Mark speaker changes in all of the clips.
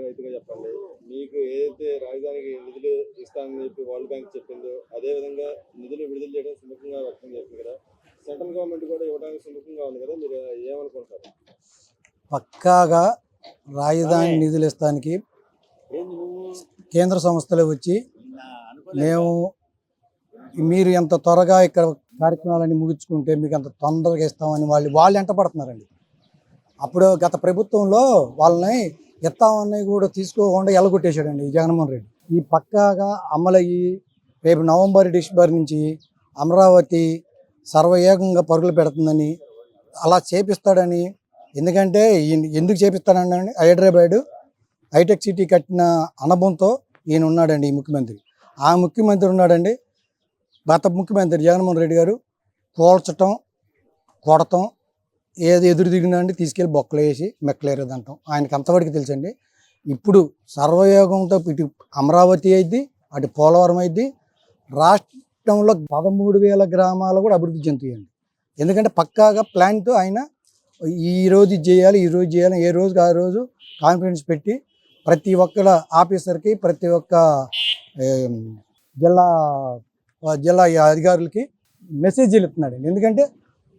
Speaker 1: రైతుగా చెప్పండి. మీకు ఏదైతే రాజధానికి నిధులు ఇస్తానని చెప్పి వరల్డ్ బ్యాంక్ చెప్పిందో అదే విధంగా నిధులు విడుదల చేయడం సుముఖంగా వ్యక్తం చేస్తుంది కదా. సెంట్రల్ గవర్నమెంట్ కూడా ఇవ్వడానికి సుముఖంగా ఉంది కదా. మీరు ఏమనుకుంటారు?
Speaker 2: పక్కాగా రాజధాని నిధులు ఇస్తానికి కేంద్ర సంస్థలు వచ్చి మేము మీరు ఎంత త్వరగా ఇక్కడ కార్యక్రమాలన్నీ ముగించుకుంటే మీకు అంత తొందరగా ఇస్తామని వాళ్ళు ఎంటపడుతున్నారండి. అప్పుడు గత ప్రభుత్వంలో వాళ్ళని ఇస్తామని కూడా తీసుకోకుండా ఎలగొట్టేశాడండి ఈ జగన్మోహన్ రెడ్డి. ఈ పక్కాగా అమలయ్యి రేపు నవంబర్ డిసెంబర్ నుంచి అమరావతి సర్వవేగంగా పరుగులు పెడుతుందని అలా చేపిస్తాడని. ఎందుకంటే ఎందుకు చేపిస్తాడండి, హైదరాబాదు హైటెక్ సిటీ కట్టిన అనుభవంతో ఈయన ఉన్నాడండి. ఈ ముఖ్యమంత్రి ఆ ముఖ్యమంత్రి ఉన్నాడండి. గత ముఖ్యమంత్రి జగన్మోహన్ రెడ్డి గారు కోల్చటం కొడటం ఏది ఎదురు దిగినండి తీసుకెళ్ళి బొక్కలు వేసి మెక్కలేరేది అంటాం. ఆయనకి అంతవరకు తెలుసండి. ఇప్పుడు సర్వయోగంతో ఇటు అమరావతి అయింది, అటు పోలవరం అయింది. రాష్ట్రంలో 13,000 గ్రామాలు కూడా అభివృద్ధి చెందుతాయండి. ఎందుకంటే పక్కాగా ప్లాన్తో ఆయన ఈరోజు చేయాలి, ఈరోజు చేయాలి, ఏ రోజుకి ఆ రోజు కాన్ఫరెన్స్ పెట్టి ప్రతి ఒక్క ఆఫీసర్కి ప్రతి ఒక్క జిల్లా అధికారులకి మెసేజ్లు ఇస్తున్నాడండి. ఎందుకంటే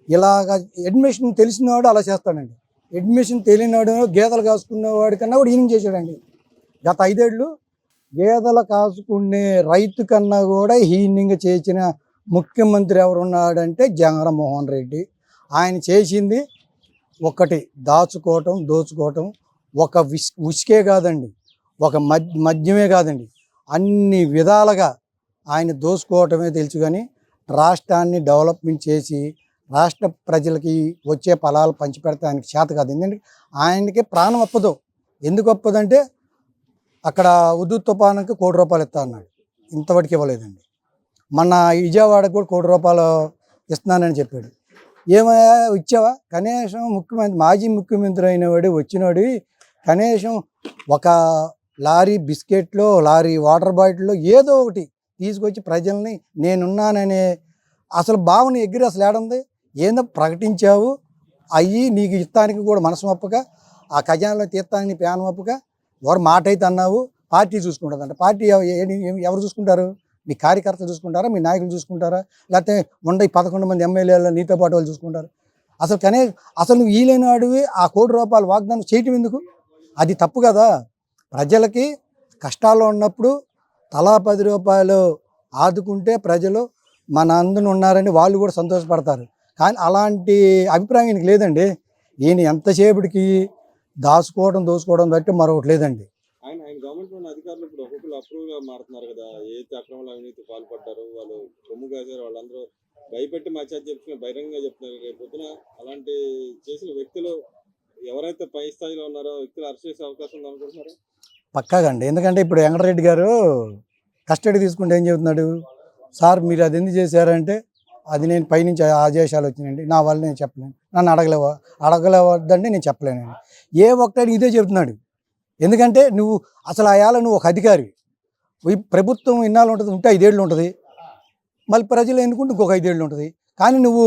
Speaker 2: ఇలాగ అడ్మిషన్ తెలిసినవాడు అలా చేస్తాడండి. అడ్మిషన్ తెలియనివాడు గేదెలు కాసుకునేవాడి కన్నా కూడా ఈయన చేశాడండి. గత 5 ఏళ్ళు గేదెలు కాసుకునే రైతు కన్నా కూడా హీనంగా చేసిన ముఖ్యమంత్రి ఎవరున్నాడంటే జగన్మోహన్ రెడ్డి. ఆయన చేసింది ఒకటి దాచుకోవటం, దోచుకోవటం. ఒక ఉసుకే కాదండి, ఒక మద్యమే కాదండి, అన్ని విధాలుగా ఆయన దోచుకోవటమే తెలుసు. కానీ రాష్ట్రాన్ని డెవలప్మెంట్ చేసి రాష్ట్ర ప్రజలకి వచ్చే ఫలాలు పంచిపెడితే ఆయనకి చేత కాదు. ఎందుకంటే ఆయనకి ప్రాణం ఒప్పదు. ఎందుకు ఒప్పదంటే అక్కడ ఉద్దు తుఫానుకి ₹1,00,00,000 ఇస్తా అన్నాడు, ఇంతవరకు ఇవ్వలేదండి. మొన్న విజయవాడకు కూడా ₹1,00,00,000 ఇస్తున్నానని చెప్పాడు. ఏమయ్యా ఇచ్చావా? కనీసం మాజీ ముఖ్యమంత్రి అయినవాడు వచ్చినాడు కనీసం ఒక లారీ బిస్కెట్లో, లారీ వాటర్ బాటిల్లో ఏదో ఒకటి తీసుకొచ్చి ప్రజల్ని నేనున్నాననే అసలు భావన ఎగిరి అసలు ఏడుంది? ఏందో ప్రకటించావు, అయ్యి నీకు ఇస్తానికి కూడా మనసు ఒప్పక, ఆ ఖజానాలో తీస్తానికి ప్యాన్ ఒప్పక, ఎవరు మాట అయితే అన్నావు పార్టీ చూసుకుంటుందంట. పార్టీ ఎవరు చూసుకుంటారు? మీ కార్యకర్తలు చూసుకుంటారా, మీ నాయకులు చూసుకుంటారా, లేకపోతే 11 మంది ఎమ్మెల్యేలు నీతో పాటు వాళ్ళు చూసుకుంటారు? అసలు నువ్వు ఈలేని వాడివి ఆ ₹1,00,00,000 వాగ్దానం చేయటం ఎందుకు? అది తప్పు కదా. ప్రజలకి కష్టాల్లో ఉన్నప్పుడు తలా ₹10 ఆదుకుంటే ప్రజలు మన అందున ఉన్నారని వాళ్ళు కూడా సంతోషపడతారు. కానీ అలాంటి అభిప్రాయం ఈయనకి లేదండి. ఈయన ఎంతసేపటికి దోసుకోవడం బట్టి మరొకటి లేదండి.
Speaker 1: ఆయన గవర్నమెంట్ ఉన్న అధికారులు ఇప్పుడు ఒక్కొక్కరు అప్రూవ్గా మారుతున్నారు కదా. ఏదైతే అక్రమాల అవినీతి పాల్పడ్డారో వాళ్ళు సొమ్ము కాసారు వాళ్ళందరూ భయపెట్టి మచ్చా చెప్తున్న బహిరంగంగా చెప్తున్నారు. రేపు పొద్దున అలాంటి చేసిన వ్యక్తులు ఎవరైతే పై స్థాయిలో ఉన్నారో వ్యక్తులు అరెస్ట్ చేసే అవకాశం ఉందనుకుంటున్నారు?
Speaker 2: పక్కాగా అండి. ఎందుకంటే ఇప్పుడు వెంకటరెడ్డి గారు కస్టడీ తీసుకుంటే ఏం చెబుతున్నాడు? సార్ మీరు అది ఎందుకు చేశారంటే అది నేను పైనుంచి ఆదేశాలు వచ్చినాయండి, నా వల్ల నేను చెప్పలేను, నన్ను అడగలేవద్దండి, నేను చెప్పలేనండి. ఏ ఒక్కటి ఇదే చెబుతున్నాడు. ఎందుకంటే నువ్వు అసలు నువ్వు ఒక అధికారి. ప్రభుత్వం ఇన్నాళ్ళు ఉంటుంది, ఉంటే 5 ఏళ్ళు ఉంటుంది. మళ్ళీ ప్రజలు ఎన్నుకుంటే ఇంకొక 5 ఏళ్ళు ఉంటుంది. కానీ నువ్వు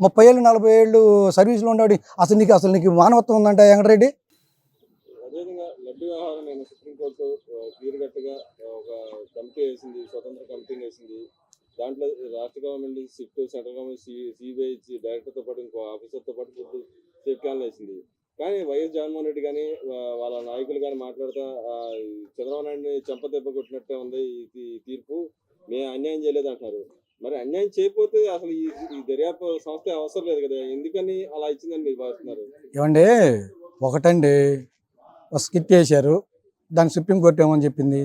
Speaker 2: 30 ఏళ్ళు 40 ఏళ్ళు సర్వీస్లో ఉండేవాడి అసలు నీకు మానవత్వం ఉందంట వెంకటరెడ్డి?
Speaker 1: అదేవిధంగా లడ్డు వ్యవహారం నేను సుప్రీంకోర్టు క్లియర్కట్గా ఒక కమిటీ వేసింది, స్వతంత్ర కమిటీని వేసింది. దాంట్లో రాష్ట్ర government SIT, central government CBI డైరెక్టర్తో పాటు ఇంకో ఆఫీసర్తో పాటు పూర్తి సేఫ్ ప్లాన్లు వేసింది. కానీ వైఎస్ జగన్మోహన్ రెడ్డి కానీ వాళ్ళ నాయకులు కానీ మాట్లాడుతూ చంద్రబాబు నాయుడిని చెంపదెబ్బ కొట్టినట్టే ఉంది ఈ తీర్పు, మేము అన్యాయం చేయలేదు అంటున్నారు. మరి అన్యాయం చేయకపోతే అసలు ఈ దర్యాప్తు సంస్థ అవసరం లేదు కదా, ఎందుకని అలా ఇచ్చిందని మీరు భావిస్తున్నారు?
Speaker 2: ఏమండి, ఒకటండి ఒక స్కిట్ వేశారు, దాన్ని సుప్రీంకోర్టు ఏమని చెప్పింది?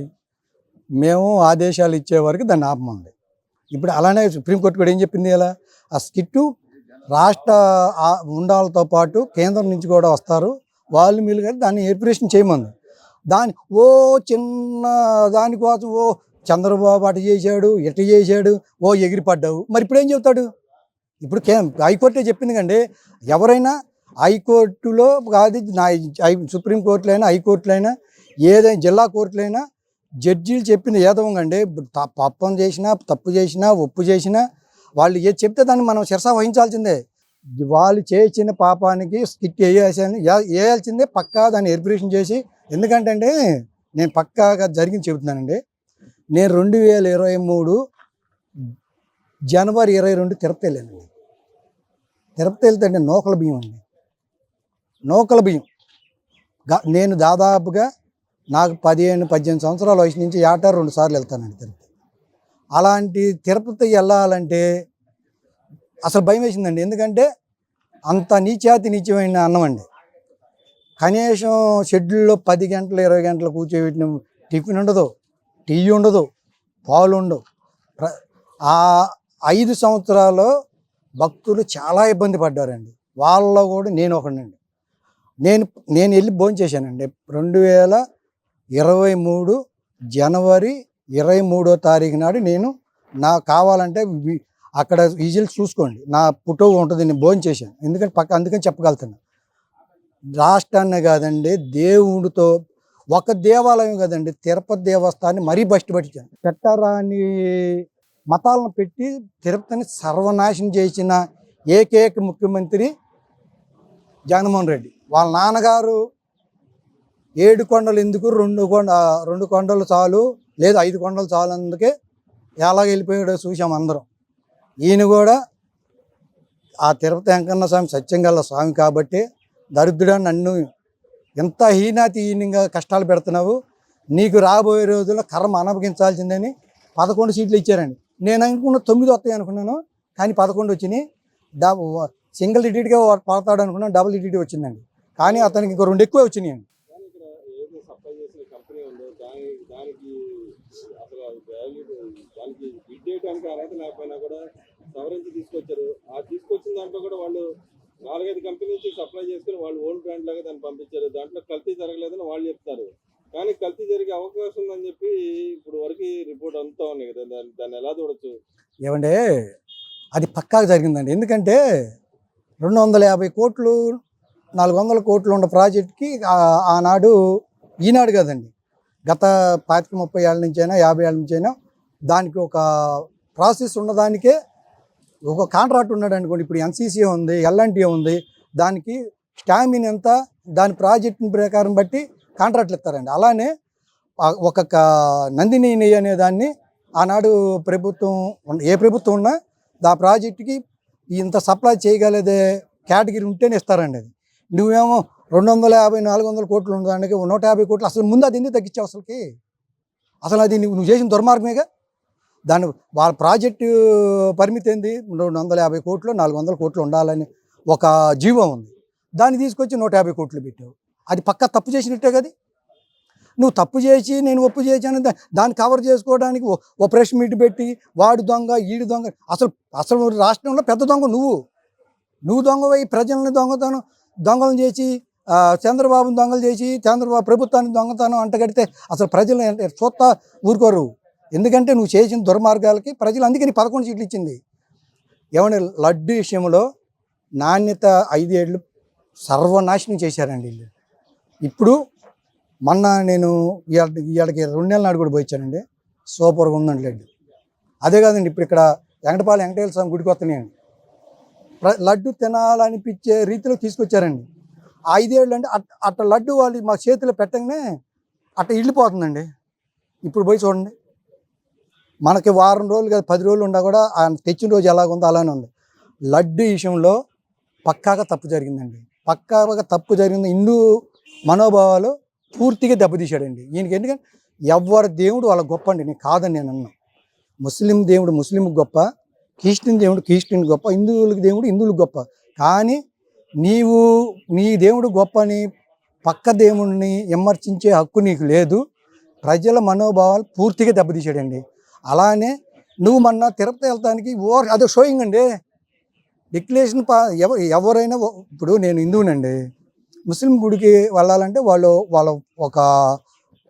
Speaker 2: మేము ఆదేశాలు ఇచ్చే వరకు దాన్ని ఆపమంది. ఇప్పుడు అలానే సుప్రీంకోర్టు కూడా ఏం చెప్పింది? అలా ఆ స్కిట్టు రాష్ట్ర ఉండాలతో పాటు కేంద్రం నుంచి కూడా వస్తారు, వాళ్ళు మీరు కానీ దాన్ని ఎప్రిషన్ చేయమంది. చిన్న దానికోసం చంద్రబాబు అటు చేశాడు, ఇటు చేశాడు, ఎగిరిపడ్డావు. మరి ఇప్పుడు ఏం చెబుతాడు? ఇప్పుడు హైకోర్టే చెప్పింది కండి, ఎవరైనా హైకోర్టులో కాదు, సుప్రీంకోర్టులో అయినా హైకోర్టులో అయినా ఏదైనా జిల్లా కోర్టులైనా జడ్జీలు చెప్పింది ఏదవంగండి. పాపం చేసినా, తప్పు చేసినా, ఒప్పు చేసినా వాళ్ళు ఏది చెప్తే దాన్ని మనం శిరసా వహించాల్సిందే. వాళ్ళు చేసిన పాపానికి స్కిట్ వేయాల్సిందే, పక్కా దాన్ని ఎరిఫికేషన్ చేసి ఎందుకంటే అండి నేను పక్కాగా జరిగింది చెబుతున్నానండి. నేను 2023 జనవరి 22 తిరుపతి వెళ్ళానండి. తిరుపతి వెళ్తే అండి నూకల బియ్యం అండి, నూకల బియ్యం. నేను దాదాపుగా నాకు 15-18 సంవత్సరాల వయసు నుంచి ఏటా 2 సార్లు వెళ్తానండి తిరుపతి. అలాంటి తిరుపతి వెళ్ళాలంటే అసలు భయం వేసిందండి. ఎందుకంటే అంత నీచమైన అన్నం అండి. కనీసం షెడ్యూల్లో 10 గంటలు 20 గంటలు కూర్చోబెట్టిన టిఫిన్ ఉండదు, టీ ఉండదు, పాలు ఉండవు. ఆ 5 సంవత్సరాలు భక్తులు చాలా ఇబ్బంది పడ్డారండి. వాళ్ళలో కూడా నేను ఒకడినండి. నేను వెళ్ళి భోంచేశానండి 2023 జనవరి 23వ తారీఖు నాడు. నేను నాకు కావాలంటే అక్కడ విజిల్స్ చూసుకోండి, నా ఫోటో ఉంటుంది, నేను భోంచేశాను. ఎందుకంటే అందుకని చెప్పగలుగుతాను. రాష్ట్రాన్నే కాదండి, దేవుడితో ఒక దేవాలయం కదండి, తిరుపతి దేవస్థానాన్ని మరీ బస్టు పట్టించాను. పెట్టరాని మతాలను పెట్టి తిరుపతిని సర్వనాశనం చేసిన ఏకైక ముఖ్యమంత్రి జగన్మోహన్ రెడ్డి. వాళ్ళ నాన్నగారు 7 కొండలు ఎందుకు, 2 కొండలు చాలు, లేదు 5 కొండలు చాలు, అందుకే ఎలాగ వెళ్ళిపోయాడో చూసాం అందరం. ఈయన కూడా ఆ తిరుపతి వెంకన్న స్వామి సత్యంగల స్వామి కాబట్టి, దరిద్రుడా నన్ను ఎంత హీనంగా కష్టాలు పెడుతున్నావు, నీకు రాబోయే రోజుల్లో కర్మ అనుభవించాల్సిందని 11 సీట్లు ఇచ్చారండి. నేను అనుకున్న 9 వస్తాయి అనుకున్నాను, కానీ 11 వచ్చినాయి. సింగిల్ డిజిట్గా పడతాడు అనుకున్నాను, డబుల్ డిజిట్ వచ్చిందండి. కానీ అతనికి ఇంకో 2 ఎక్కువ వచ్చినాయండి.
Speaker 1: కానీ ఇక్కడ ఏదో సప్లై చేసిన కంపెనీ ఉందో దానికి అసలు దానికి బిడ్ చేయడానికి అర్హత లేకపోయినా కూడా సవరించి తీసుకొచ్చారు. ఆ తీసుకొచ్చిన దాంట్లో కూడా వాళ్ళు 4-5 కంపెనీ నుంచి సప్లై చేసుకుని వాళ్ళు ఓన్ బ్రాండ్ లాగా దాన్ని పంపించారు. దాంట్లో కల్తీ జరగలేదని వాళ్ళు చెప్తారు, కానీ కల్తీ జరిగే అవకాశం ఉందని చెప్పి ఇప్పుడు వరకు రిపోర్ట్ అంతా ఉన్నాయి కదా. దాన్ని ఎలా చూడొచ్చు?
Speaker 2: ఏమంటే అది పక్కాగా జరిగిందండి. ఎందుకంటే 250 కోట్లు 400 కోట్లు ఉన్న ప్రాజెక్ట్కి ఆనాడు ఈనాడు కదండి, గత 25-30 ఏళ్ళ నుంచైనా 50 ఏళ్ళ నుంచైనా దానికి ఒక ప్రాసెస్ ఉన్నదానికే ఒక కాంట్రాక్ట్ ఉన్నాడు అనుకోండి. ఇప్పుడు ఎన్సీసీ ఉంది, ఎల్ఎన్టీ ఉంది, దానికి స్టామిన్ ఎంత, దాని ప్రాజెక్ట్ ప్రకారం బట్టి కాంట్రాక్ట్లు ఇస్తారండి. అలానే ఒక నందిని నెయ్యి అనే దాన్ని ఆనాడు ప్రభుత్వం, ఏ ప్రభుత్వం ఉన్నా ఆ ప్రాజెక్టుకి ఇంత సప్లై చేయగలిగే కేటగిరీ ఉంటేనే ఇస్తారండి. అది నువ్వేమో 250-400 కోట్లు ఉన్నదానికి 150 కోట్లు, అసలు ముందు అది ఎందుకు తగ్గించావు అసలు అది నువ్వు చేసిన దుర్మార్గమేగా. దాని వాళ్ళ ప్రాజెక్టు పరిమితి ఏంది, 250 కోట్లు 400 కోట్లు ఉండాలని ఒక జీవం ఉంది. దాన్ని తీసుకొచ్చి 150 కోట్లు పెట్టావు. అది పక్కా తప్పు చేసినట్టే కదా. నువ్వు తప్పు చేసి నేను ఒప్పు చేశాను దాన్ని కవర్ చేసుకోవడానికి ఓ ప్రెస్ మీట్ పెట్టి వాడు దొంగ ఈడు దొంగ. అసలు రాష్ట్రంలో పెద్ద దొంగ నువ్వు దొంగవై ప్రజల్ని దొంగలను చేసి, చంద్రబాబుని దొంగలు చేసి, చంద్రబాబు ప్రభుత్వాన్ని దొంగతనం అంటగడితే అసలు ప్రజలు చూస్తా ఊరుకోరు. ఎందుకంటే నువ్వు చేసిన దుర్మార్గాలకి ప్రజలు అందుకని 11 సీట్లు ఇచ్చింది. ఏమన్నా లడ్డు విషయంలో నాణ్యత 5 ఏళ్ళు సర్వనాశనం చేశారండి వీళ్ళు. ఇప్పుడు మొన్న నేను ఇవాళకి 2 నెలల నాడు కూడా పోయించానండి, సూపర్గా ఉందండి లడ్డు. అదే కాదండి, ఇప్పుడు ఇక్కడ వెంకటపాలెం వెంకటేశ్వర స్వామి గుడికి వస్తున్నాయండి, లడ్డు తినాలనిపించే రీతిలో తీసుకొచ్చారండి. 5 ఏళ్ళు అంటే అట్ట లడ్డు వాళ్ళు మా చేతిలో పెట్టగానే అట్ట ఇళ్ళిపోతుందండి. ఇప్పుడు పోయి చూడండి, మనకి వారం రోజులు కాదు 10 రోజులు ఉన్నా కూడా తెచ్చిన రోజు ఎలాగుందో అలానే ఉంది. లడ్డు విషయంలో పక్కాగా తప్పు జరిగిందండి, పక్కాగా తప్పు జరిగింది. హిందూ మనోభావాలు పూర్తిగా దెబ్బతీశాడండి ఈయనకి. ఎందుకంటే ఎవరి దేవుడు వాళ్ళ గొప్ప అండి, నేను కాదని నేను అన్నా. ముస్లిం దేవుడు ముస్లింకి గొప్ప, క్రిస్టియన్ దేవుడు క్రిస్టియన్ గొప్ప, హిందువులకి దేవుడు హిందువులకు గొప్ప. కానీ నీ దేవుడు గొప్ప అని పక్క దేవుడిని విమర్శించే హక్కు నీకు లేదు. ప్రజల మనోభావాలు పూర్తిగా దెబ్బతీశాడండి. అలానే నువ్వు మొన్న తిరుపతి వెళ్తానికి అదే షోయింగ్ అండి, డిక్లరేషన్ ఎవరైనా. ఇప్పుడు నేను హిందువునండి, ముస్లిం గుడికి వెళ్ళాలంటే వాళ్ళ ఒక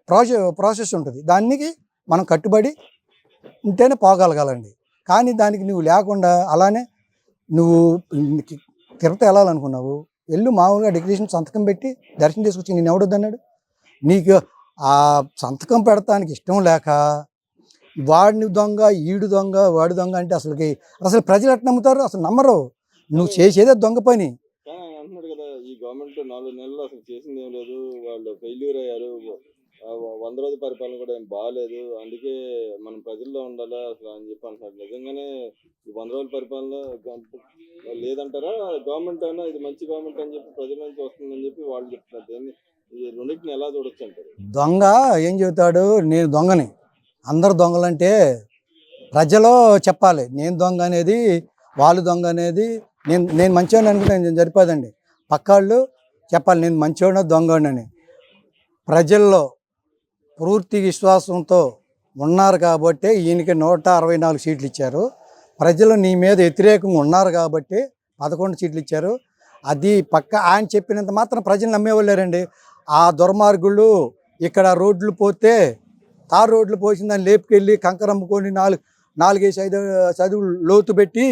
Speaker 2: ప్రాసెస్ ఉంటుంది, దానికి మనం కట్టుబడి ఉంటేనే పోగలగాలండి. కానీ దానికి నువ్వు లేకుండా అలానే నువ్వు తిరుపతి వెళ్ళాలనుకున్నావు, వెళ్ళు మామూలుగా డిక్లరేషన్ సంతకం పెట్టి దర్శనం చేసుకొచ్చి నేను ఎవడొద్దన్నాడు. నీకు ఆ సంతకం పెడతానికి ఇష్టం లేక వాడిని దొంగ ఈడు దొంగ వాడు దొంగ అంటే అసలు ప్రజలు ఎట్లా నమ్ముతారు? అసలు నమ్మరు. నువ్వు చేసేదే దొంగ పని.
Speaker 1: కానీ ఆయన అంటున్నాడు కదా, ఈ గవర్నమెంట్ 4 నెలలు అసలు చేసింది ఏం లేదు. వాళ్ళు ఫెయిల్యూర్ అయ్యారు. 100 రోజుల పరిపాలన కూడా ఏం బాలేదు. అందుకే మనం ప్రజల్లో ఉండాలా అసలు అని చెప్పి అంటున్నారు. నిజంగానే ఈ 100 రోజుల పరిపాలన లేదంటారా? గవర్నమెంట్ అయినా ఇది మంచి గవర్నమెంట్ అని చెప్పి ప్రజల నుంచి వస్తుందని చెప్పి వాళ్ళు చెప్తున్నారు. దీన్ని ఈ రెండింటిని ఎలా చూడొచ్చు అంటారు?
Speaker 2: దొంగ ఏం చెబుతాడు, నేను దొంగని. అందరు దొంగలంటే ప్రజలు చెప్పాలి, నేను దొంగ అనేది, వాళ్ళు దొంగ అనేది. నేను మంచివాడిని అనుకుంటే నేను సరిపోదండి. పక్కాళ్ళు చెప్పాలి నేను మంచివాడిని దొంగని. ప్రజల్లో పూర్తి విశ్వాసంతో ఉన్నారు కాబట్టి ఈయనకి 164 సీట్లు ఇచ్చారు. ప్రజలు నీ మీద వ్యతిరేకంగా ఉన్నారు కాబట్టి 11 సీట్లు ఇచ్చారు. అది పక్క ఆయన చెప్పినంత మాత్రం ప్రజలు నమ్మేవాళ్ళారండి. ఆ దుర్మార్గులు ఇక్కడ రోడ్లు పోతే తారు రోడ్లు పోసిన దాన్ని లేపుకెళ్ళి కంకర అమ్ముకొని 4-5 చదువులు లోతు పెట్టి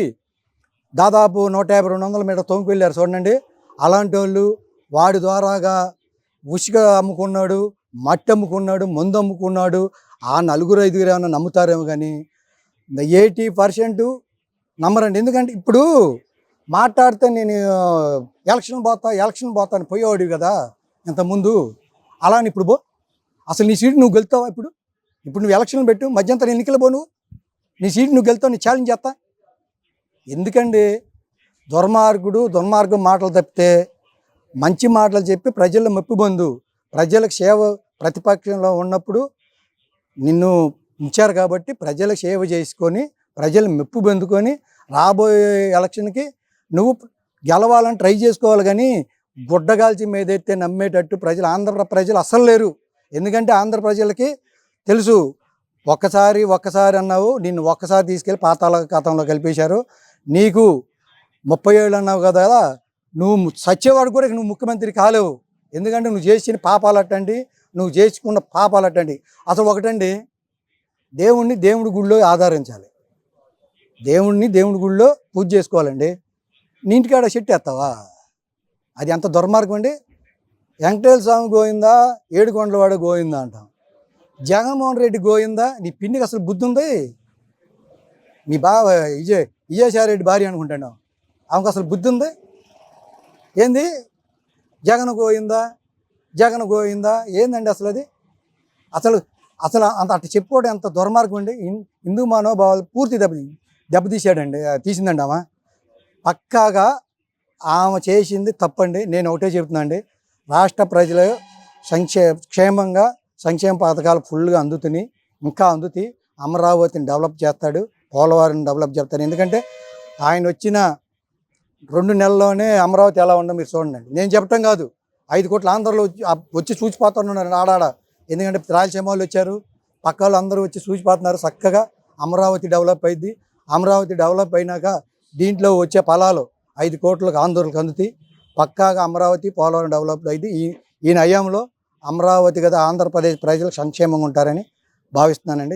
Speaker 2: దాదాపు 150-200 మీటర్ తోముకు వెళ్ళారు చూడండి. అలాంటి వాళ్ళు వాడి ద్వారాగా ఉసుక అమ్ముకున్నాడు, మట్టి అమ్ముకున్నాడు, మందు అమ్ముకున్నాడు. ఆ 4-5 ఏమైనా నమ్ముతారేమో కానీ 80% నమ్మరండి. ఎందుకంటే ఇప్పుడు మాట్లాడితే నేను ఎలక్షన్ పోతా అని పోయేవాడివి కదా ఇంతకుముందు. అలా అని ఇప్పుడు అసలు నీ సీటు నువ్వు గెలుతావా? ఇప్పుడు నువ్వు ఎలక్షన్లు పెట్టు, మధ్యంతరం ఎన్నికలు పో, నీ సీటు నువ్వు గెలుతావు, నీ ఛాలెంజ్ చేస్తా. ఎందుకండి దుర్మార్గం మాటలు తప్పితే మంచి మాటలు చెప్పి ప్రజల మెప్పు బంధు, ప్రజలకు సేవ ప్రతిపక్షంలో ఉన్నప్పుడు నిన్ను ఉంచారు కాబట్టి ప్రజలకు సేవ చేసుకొని ప్రజలు మెప్పు పొందుకొని రాబోయే ఎలక్షన్కి నువ్వు గెలవాలని ట్రై చేసుకోవాలి. కానీ గుడ్డగాల్చి మీదైతే నమ్మేటట్టు ఆంధ్ర ప్రజలు అస్సలు లేరు. ఎందుకంటే ఆంధ్ర ప్రజలకి తెలుసు, ఒక్కసారి అన్నావు, నిన్ను ఒక్కసారి తీసుకెళ్ళి పాతాళ ఖాతంలో కలిపేశారు. నీకు 30 ఏళ్ళు అన్నావు కదా, నువ్వు సచ్చేవాడు కూడా నువ్వు ముఖ్యమంత్రి కాలేవు. ఎందుకంటే నువ్వు చేసిన పాపాలు అట్టండి, నువ్వు చేసుకున్న పాపాలు అట్టండి. అసలు ఒకటండి, దేవుడి గుడిలో ఆధారించాలి. దేవుడి గుడిలో పూజ చేసుకోవాలండి. నీ ఇంటికాడ చెట్టు వేస్తావా? అది ఎంత దుర్మార్గం అండి. వెంకటేశ్వర స్వామి గోయిందా, ఏడుకొండలవాడ గోయిందా అంటాం. జగన్మోహన్ రెడ్డి గోయిందా? నీ పిండికి అసలు బుద్ధి ఉంది? నీ బావ విజయసాయిరెడ్డి భార్య అనుకుంటాను, ఆమెకు అసలు బుద్ధి ఉంది? ఏంది జగన్ గోయిందా ఏందండి అసలు అది? అసలు అంత అట్లా చెప్పుకోవడం ఎంత దుర్మార్గం అండి. హిందూ మనోభావాలు పూర్తి దెబ్బతీసాడండి, తీసిందండి ఆమె. పక్కాగా ఆమె చేసింది తప్పండి. నేను ఒకటే చెప్తున్నా అండి, రాష్ట్ర ప్రజలు క్షేమంగా సంక్షేమ పథకాలు ఫుల్గా అందుతున్నాయి, ఇంకా అందుతాయి. అమరావతిని డెవలప్ చేస్తాడు, పోలవరాన్ని డెవలప్ చేస్తాడు. ఎందుకంటే ఆయన వచ్చిన 2 నెలల్లోనే అమరావతి ఎలా ఉందో మీరు చూడండి. నేను చెప్పటం కాదు, 5 కోట్ల ఆంధ్రలో వచ్చి చూచిపోతున్నారు ఆడాడ. ఎందుకంటే రాయలసీమ వాళ్ళు వచ్చారు, పక్క వాళ్ళు అందరూ వచ్చి చూచిపోతున్నారు. చక్కగా అమరావతి డెవలప్ అయింది. అమరావతి డెవలప్ అయినాక దీంట్లో వచ్చే ఫలాలు 5 కోట్లకు ఆంధ్రులకు అందుతాయి. పక్కాగా అమరావతి పోలవరం డెవలప్ అయింది. ఈయన హయాంలో అమరావతి కదా ఆంధ్రప్రదేశ్ ప్రజలు సంక్షేమంగా ఉంటారని భావిస్తున్నానండి.